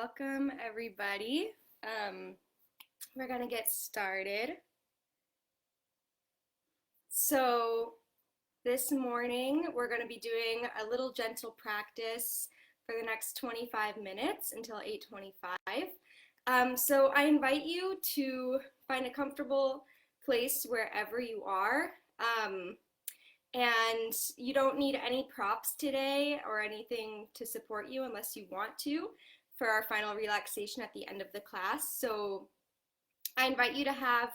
Welcome everybody. We're gonna get started. So this morning we're gonna be doing a little gentle practice for the next 25 minutes until 8:25. So I invite you to find a comfortable place wherever you are. And you don't need any props today or anything to support you unless you want to for our final relaxation at the end of the class. So I invite you to have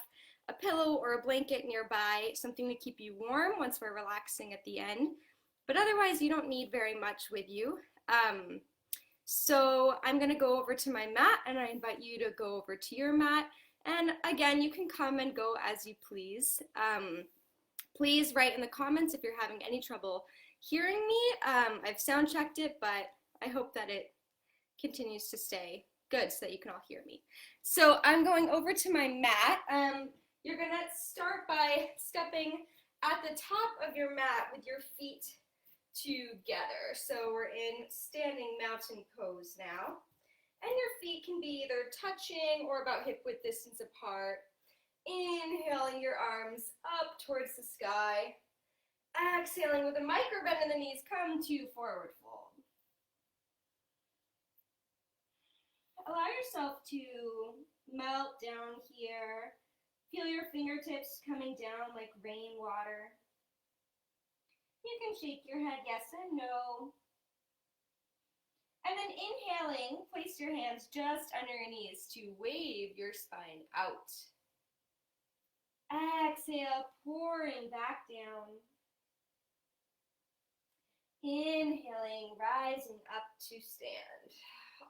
a pillow or a blanket nearby, something to keep you warm once we're relaxing at the end. But otherwise, you don't need very much with you. So I'm going to go over to my mat, and I invite you to go over to your mat. And again, you can come and go as you please. Please write in the comments if you're having any trouble hearing me. I've sound checked it, but I hope that it continues to stay good so that you can all hear me. So I'm going over to my mat. You're gonna start by stepping at the top of your mat with your feet together. So we're in standing mountain pose now. And your feet can be either touching or about hip width distance apart. Inhaling your arms up towards the sky. Exhaling with a micro bend in the knees, come to forward fold. Allow yourself to melt down here. Feel your fingertips coming down like rainwater. You can shake your head yes and no. And then inhaling, place your hands just under your knees to wave your spine out. Exhale, pouring back down. Inhaling, rising up to stand.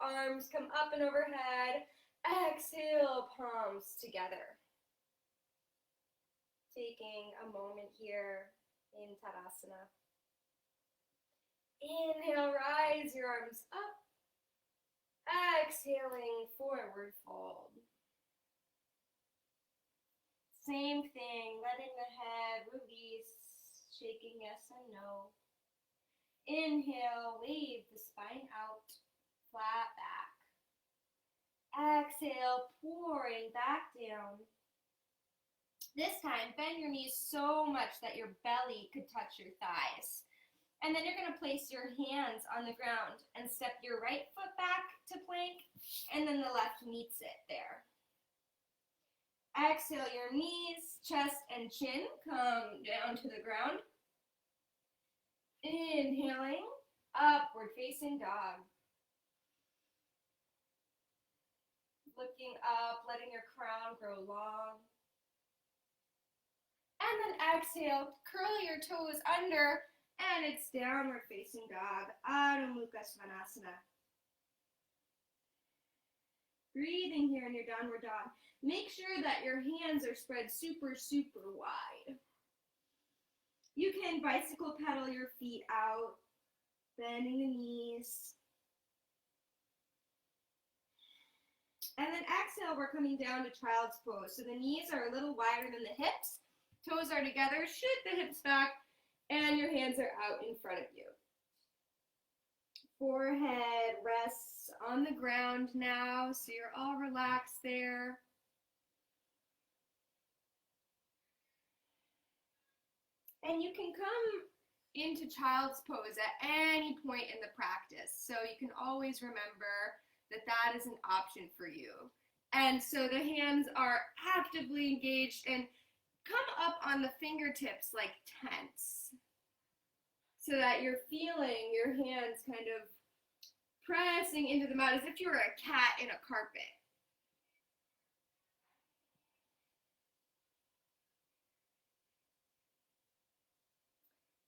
Arms come up and overhead. Exhale, palms together. Taking a moment here in Tadasana. Inhale, rise your arms up. Exhaling, forward fold. Same thing, letting the head release, shaking yes and no. Inhale, wave the spine out, flat back. Exhale, pouring back down. This time, bend your knees so much that your belly could touch your thighs. And then you're going to place your hands on the ground and step your right foot back to plank, and then the left meets it there. Exhale, your knees, chest, and chin come down to the ground. Inhaling, upward facing dog. Looking up, letting your crown grow long. And then exhale, curl your toes under, and it's downward facing dog, Adho Mukha Svanasana. Breathing here in your downward dog. Make sure that your hands are spread super, super wide. You can bicycle pedal your feet out, bending the knees. And then exhale, we're coming down to child's pose. So the knees are a little wider than the hips. Toes are together, shoot the hips back, and your hands are out in front of you. Forehead rests on the ground now, so you're all relaxed there. And you can come into child's pose at any point in the practice, so you can always remember that that is an option for you. And so the hands are actively engaged and come up on the fingertips like tents, so that you're feeling your hands kind of pressing into the mat as if you were a cat in a carpet.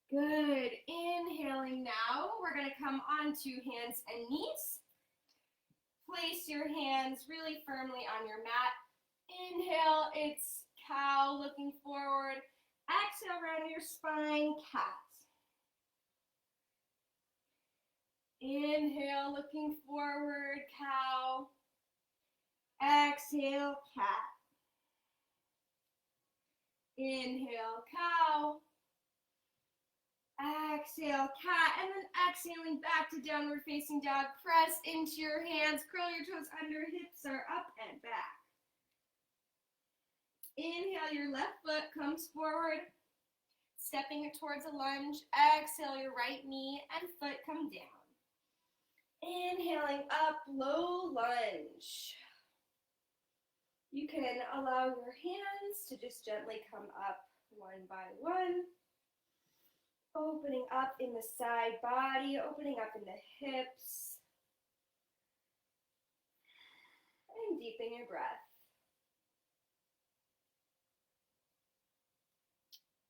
Good. Inhaling now, we're going to come onto hands and knees. Place your hands really firmly on your mat. Inhale, it's cow looking forward. Exhale, round your spine, cat. Inhale, looking forward, cow. Exhale, cat. Inhale, cow. Exhale, cat, and then exhaling back to downward facing dog. Press into your hands, curl your toes under, hips are up and back. Inhale, your left foot comes forward, stepping it towards a lunge. Exhale, your right knee and foot come down. Inhaling up, low lunge. You can allow your hands to just gently come up one by one. Opening up in the side body, opening up in the hips. And deepen your breath.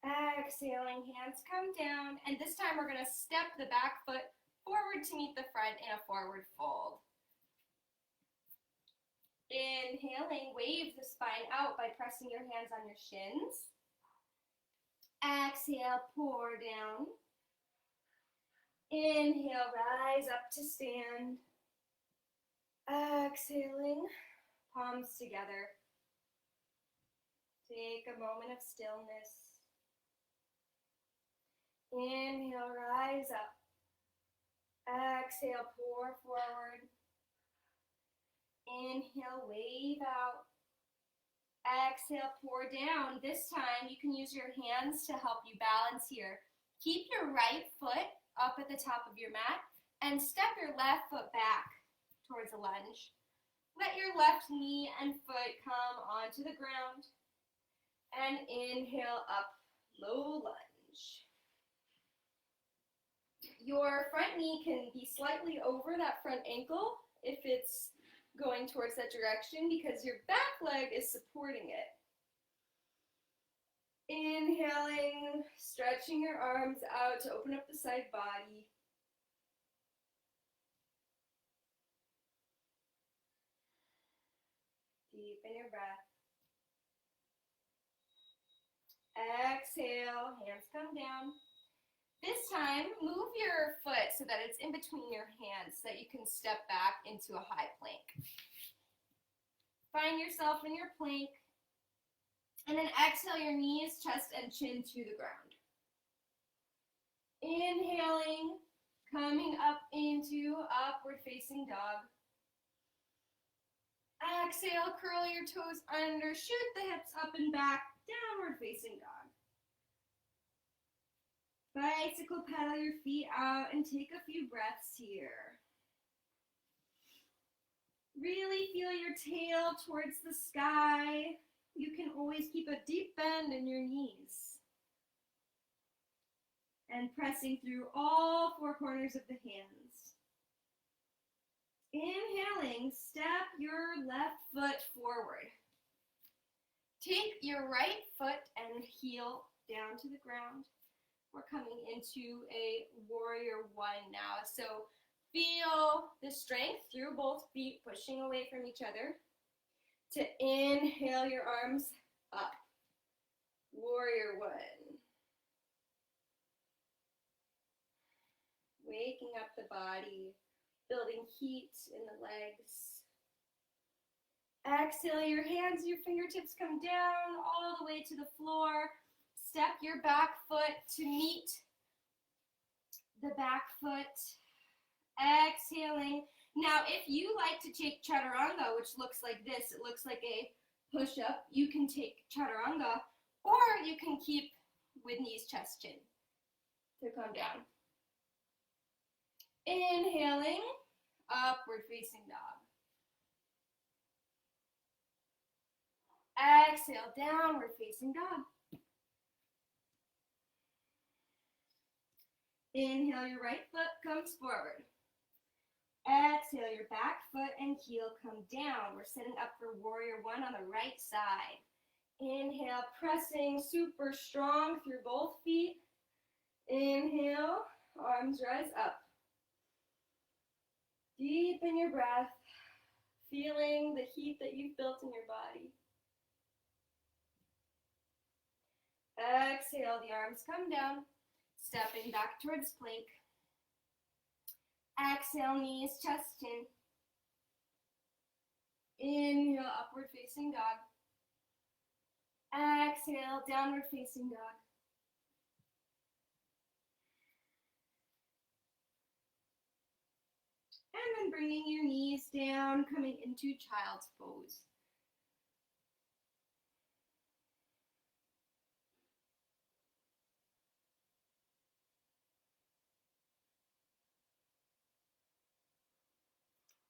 Exhaling, hands come down. And this time we're going to step the back foot forward to meet the front in a forward fold. Inhaling, wave the spine out by pressing your hands on your shins. Exhale, pour down. Inhale, rise up to stand. Exhaling, palms together. Take a moment of stillness. Inhale, rise up. Exhale, pour forward. Inhale, wave out. Exhale, pour down. This time you can use your hands to help you balance here. Keep your right foot up at the top of your mat and step your left foot back towards a lunge. Let your left knee and foot come onto the ground. And inhale up, low lunge. Your front knee can be slightly over that front ankle if it's going towards that direction because your back leg is supporting it. Inhaling, stretching your arms out to open up the side body. Deepen your breath. Exhale, hands come down. This time, move your foot so that it's in between your hands so that you can step back into a high plank. Find yourself in your plank, and then exhale your knees, chest, and chin to the ground. Inhaling, coming up into upward facing dog. Exhale, curl your toes under, shoot the hips up and back, downward facing dog. Bicycle pedal your feet out and take a few breaths here. Really feel your tail towards the sky. You can always keep a deep bend in your knees. And pressing through all four corners of the hands. Inhaling, step your left foot forward. Take your right foot and heel down to the ground. We're coming into a warrior one now. So feel the strength through both feet pushing away from each other. To inhale your arms up. Warrior one. Waking up the body, building heat in the legs. Exhale your hands, your fingertips come down all the way to the floor. Step your back foot to meet the back foot. Exhaling. Now, if you like to take chaturanga, which looks like this, it looks like a push-up, you can take chaturanga, or you can keep with knees, chest, chin to come down. Inhaling, upward facing dog. Exhale, downward facing dog. Inhale, your right foot comes forward. Exhale, your back foot and heel come down. We're setting up for warrior one on the right side. Inhale, pressing super strong through both feet. Inhale, arms rise up. Deepen your breath, feeling the heat that you've built in your body. Exhale, the arms come down, stepping back towards plank. Exhale, knees, chest, chin. Inhale, upward facing dog. Exhale, downward facing dog. And then bringing your knees down, coming into child's pose.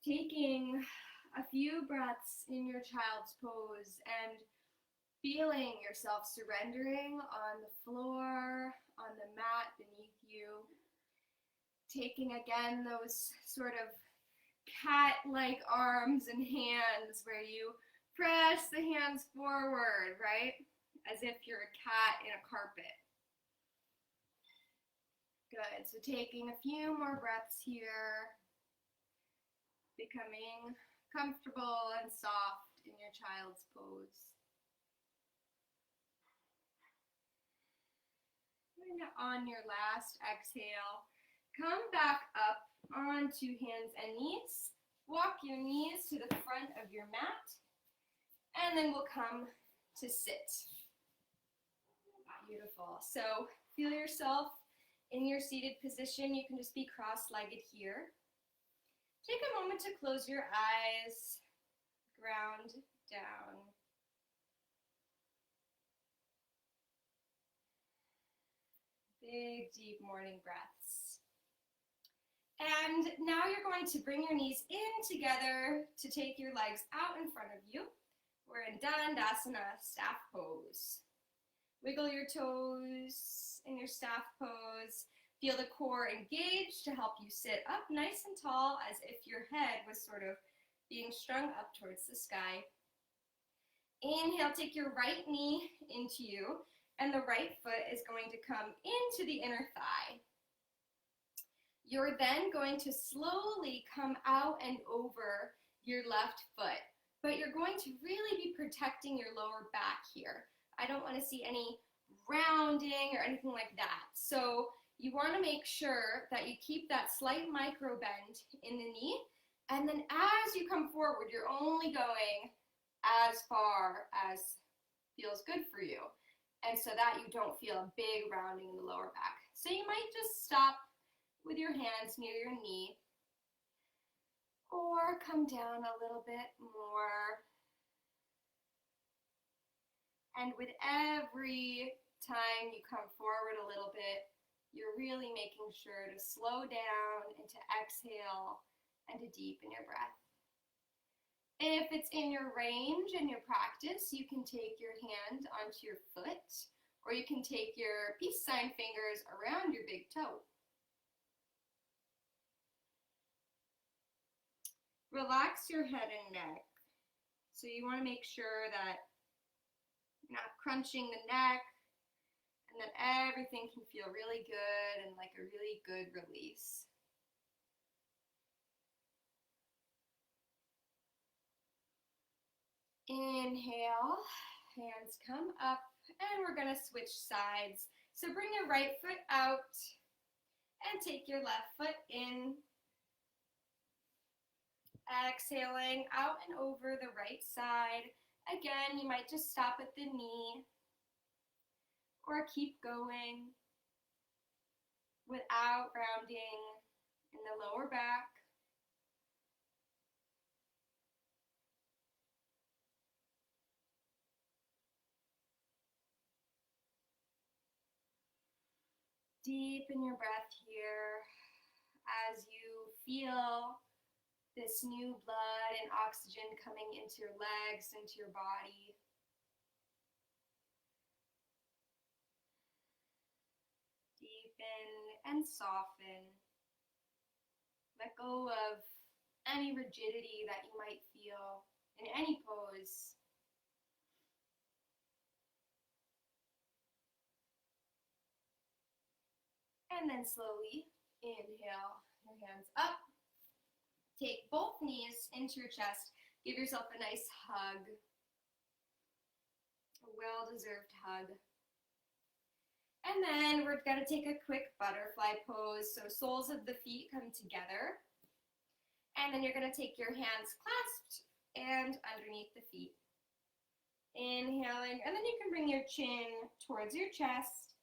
Taking a few breaths in your child's pose and feeling yourself surrendering on the floor, on the mat beneath you. Taking again those sort of cat-like arms and hands where you press the hands forward, right? As if you're a cat in a carpet. Good, so taking a few more breaths here, becoming comfortable and soft in your child's pose. And on your last exhale, come back up onto hands and knees. Walk your knees to the front of your mat, and then we'll come to sit. Beautiful. So feel yourself in your seated position. You can just be cross-legged here. Take a moment to close your eyes, ground down. Big, deep morning breaths. And now you're going to bring your knees in together to take your legs out in front of you. We're in Dandasana, staff pose. Wiggle your toes in your staff pose. Feel the core engaged to help you sit up nice and tall as if your head was sort of being strung up towards the sky. Inhale, take your right knee into you, and the right foot is going to come into the inner thigh. You're then going to slowly come out and over your left foot, but you're going to really be protecting your lower back here. I don't want to see any rounding or anything like that. So you want to make sure that you keep that slight micro bend in the knee, and then as you come forward, you're only going as far as feels good for you, and so that you don't feel a big rounding in the lower back. So you might just stop with your hands near your knee, or come down a little bit more. And with every time you come forward a little bit, you're really making sure to slow down and to exhale and to deepen your breath. If it's in your range and your practice, you can take your hand onto your foot, or you can take your peace sign fingers around your big toe. Relax your head and neck. So you want to make sure that you're not crunching the neck, and that everything can feel really good and like a really good release. Inhale, hands come up, and we're going to switch sides. So bring your right foot out and take your left foot in. Exhaling out and over the right side. Again, you might just stop at the knee or keep going without rounding in the lower back. Deepen your breath here as you feel this new blood and oxygen coming into your legs, into your body. Deepen and soften. Let go of any rigidity that you might feel in any pose. And then slowly inhale your hands up. Take both knees into your chest. Give yourself a nice hug. A well-deserved hug. And then we're going to take a quick butterfly pose. So soles of the feet come together. And then you're going to take your hands clasped and underneath the feet. Inhaling, and then you can bring your chin towards your chest.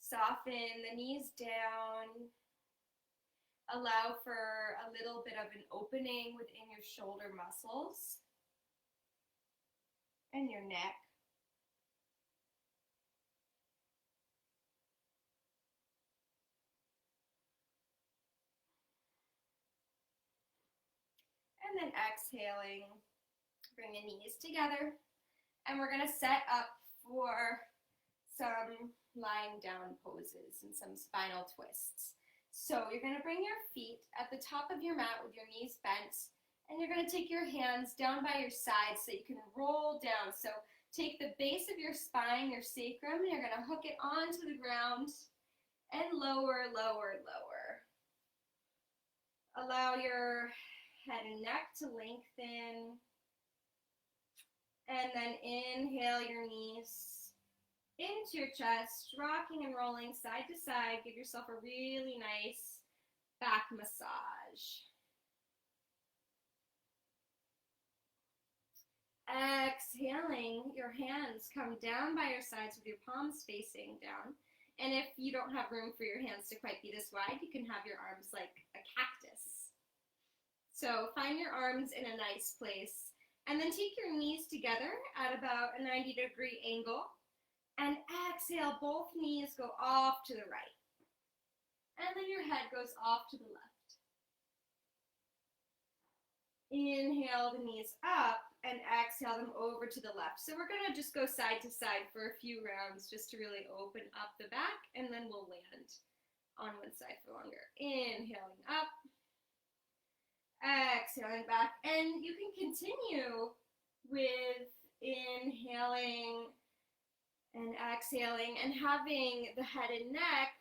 Soften the knees down. Allow for a little bit of an opening within your shoulder muscles and your neck. And then exhaling, bring the knees together. And we're gonna set up for some lying down poses and some spinal twists. So you're gonna bring your feet at the top of your mat with your knees bent, and you're gonna take your hands down by your sides so you can roll down. So take the base of your spine, your sacrum, and you're gonna hook it onto the ground and lower, lower, lower. Allow your head and neck to lengthen. And then inhale your knees into your chest, rocking and rolling side to side. Give yourself a really nice back massage. Exhaling, your hands come down by your sides with your palms facing down. And if you don't have room for your hands to quite be this wide, you can have your arms like a cactus. So find your arms in a nice place. And then take your knees together at about a 90-degree angle. And exhale, both knees go off to the right. And then your head goes off to the left. Inhale the knees up and exhale them over to the left. So we're gonna just go side to side for a few rounds just to really open up the back, and then we'll land on one side for longer. Inhaling up, exhaling back, and you can continue with inhaling and exhaling and having the head and neck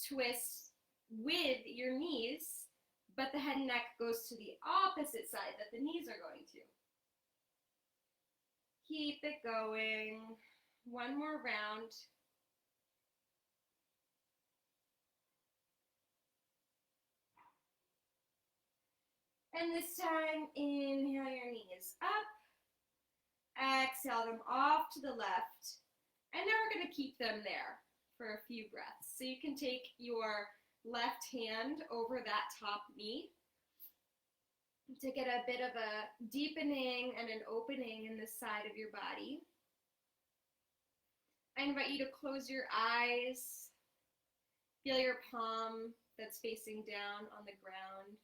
twist with your knees, but the head and neck goes to the opposite side that the knees are going to. Keep it going. One more round. And this time, inhale your knees up. Exhale them off to the left. And now we're going to keep them there for a few breaths. So you can take your left hand over that top knee to get a bit of a deepening and an opening in the side of your body. I invite you to close your eyes. Feel your palm that's facing down on the ground.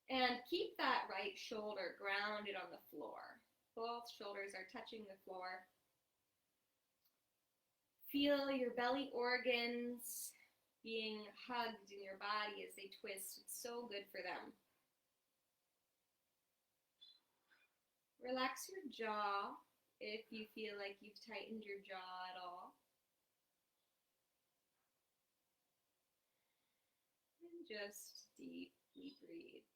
And keep that right shoulder grounded on the floor. Both shoulders are touching the floor. Feel your belly organs being hugged in your body as they twist. It's so good for them. Relax your jaw if you feel like you've tightened your jaw at all. And just deeply breathe.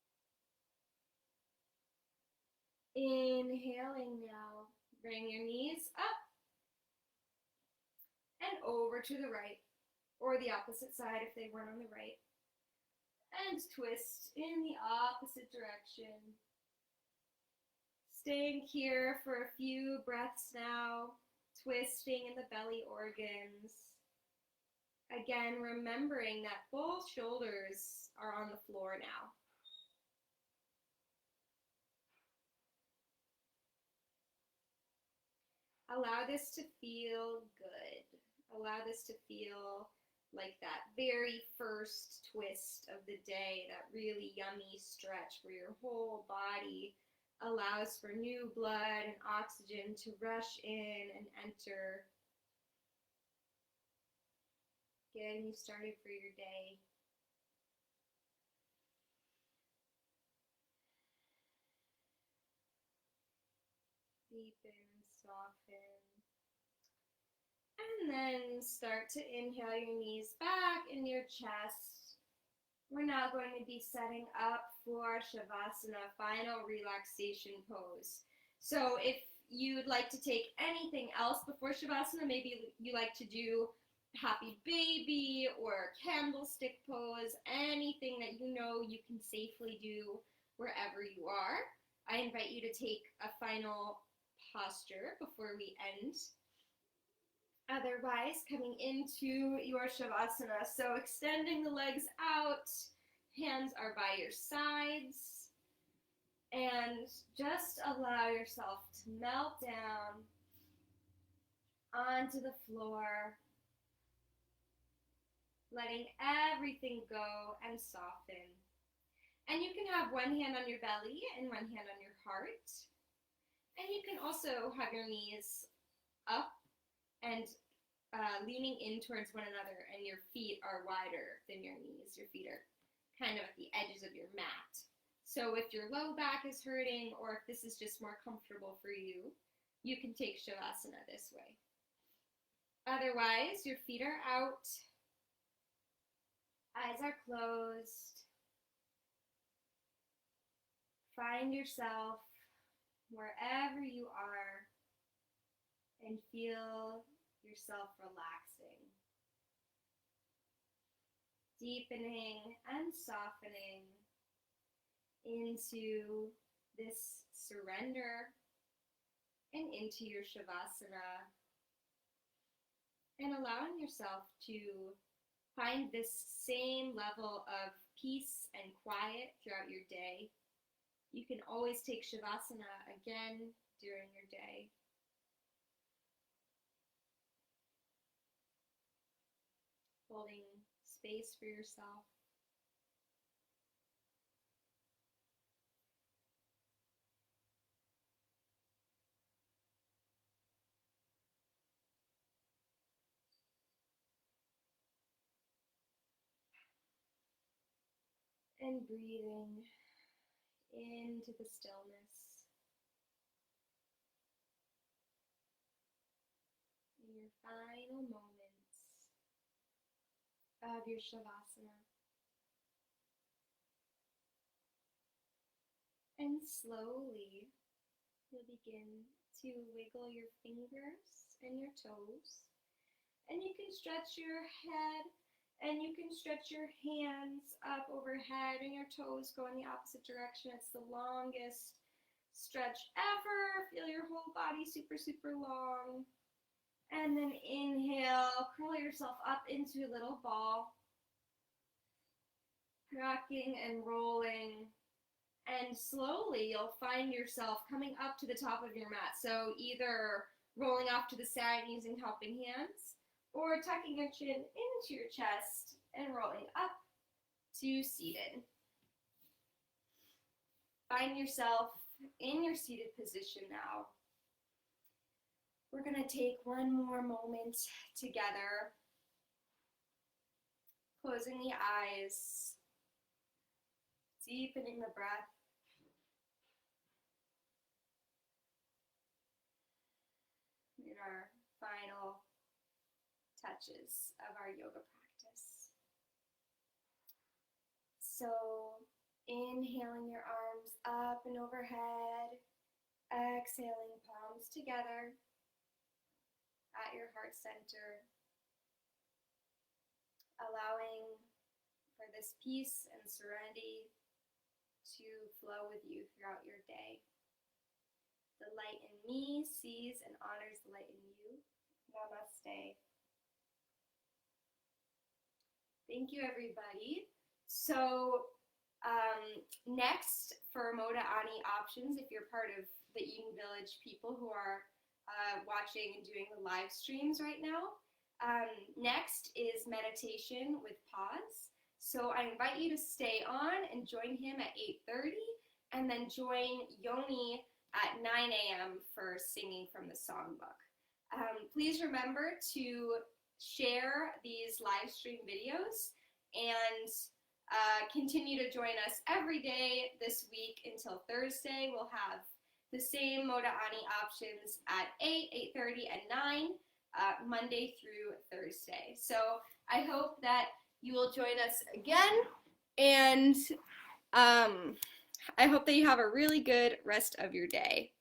Inhaling now. Bring your knees up and over to the right, or the opposite side if they weren't on the right. And twist in the opposite direction. Staying here for a few breaths now, twisting in the belly organs. Again, remembering that both shoulders are on the floor now. Allow this to feel good. Allow this to feel like that very first twist of the day, that really yummy stretch where your whole body allows for new blood and oxygen to rush in and enter, getting you started for your day. Deepen, soften. And then start to inhale your knees back in your chest. We're now going to be setting up for Shavasana, final relaxation pose. So if you'd like to take anything else before Shavasana, maybe you like to do happy baby or candlestick pose, anything that you know you can safely do wherever you are, I invite you to take a final posture before we end. Otherwise, coming into your Shavasana. So extending the legs out, hands are by your sides, and just allow yourself to melt down onto the floor, letting everything go and soften. And you can have one hand on your belly and one hand on your heart. And you can also have your knees up and leaning in towards one another, and your feet are wider than your knees. Your feet are kind of at the edges of your mat. So if your low back is hurting, or if this is just more comfortable for you, you can take Shavasana this way. Otherwise, your feet are out, eyes are closed. Find yourself wherever you are and feel yourself relaxing, deepening and softening into this surrender and into your Shavasana, and allowing yourself to find this same level of peace and quiet throughout your day. You can always take Shavasana again during your day. Holding space for yourself. And breathing into the stillness in your final moments of your Shavasana. And slowly, you'll begin to wiggle your fingers and your toes. And you can stretch your head, and you can stretch your hands up overhead, and your toes go in the opposite direction. It's the longest stretch ever. Feel your whole body super, super long. And then inhale, curl yourself up into a little ball. Rocking and rolling. And slowly you'll find yourself coming up to the top of your mat. So either rolling off to the side using helping hands, or tucking your chin into your chest and rolling up to seated. Find yourself in your seated position now. We're going to take one more moment together, closing the eyes, deepening the breath. In our final touches of our yoga practice. So, inhaling your arms up and overhead, exhaling palms together at your heart center, allowing for this peace and serenity to flow with you throughout your day. The light in me sees and honors the light in you. Namaste. Thank you, everybody. So next, for Modeh options, if you're part of the Eden Village people who are watching and doing the live streams right now, next is meditation with pause. So I invite you to stay on and join him at 8:30, and then join Yoni at 9 a.m. for singing from the songbook. Please remember to share these live stream videos and continue to join us every day this week until Thursday. We'll have the same Modeh options at 8, 8:30, and 9, Monday through Thursday. So I hope that you will join us again, and I hope that you have a really good rest of your day.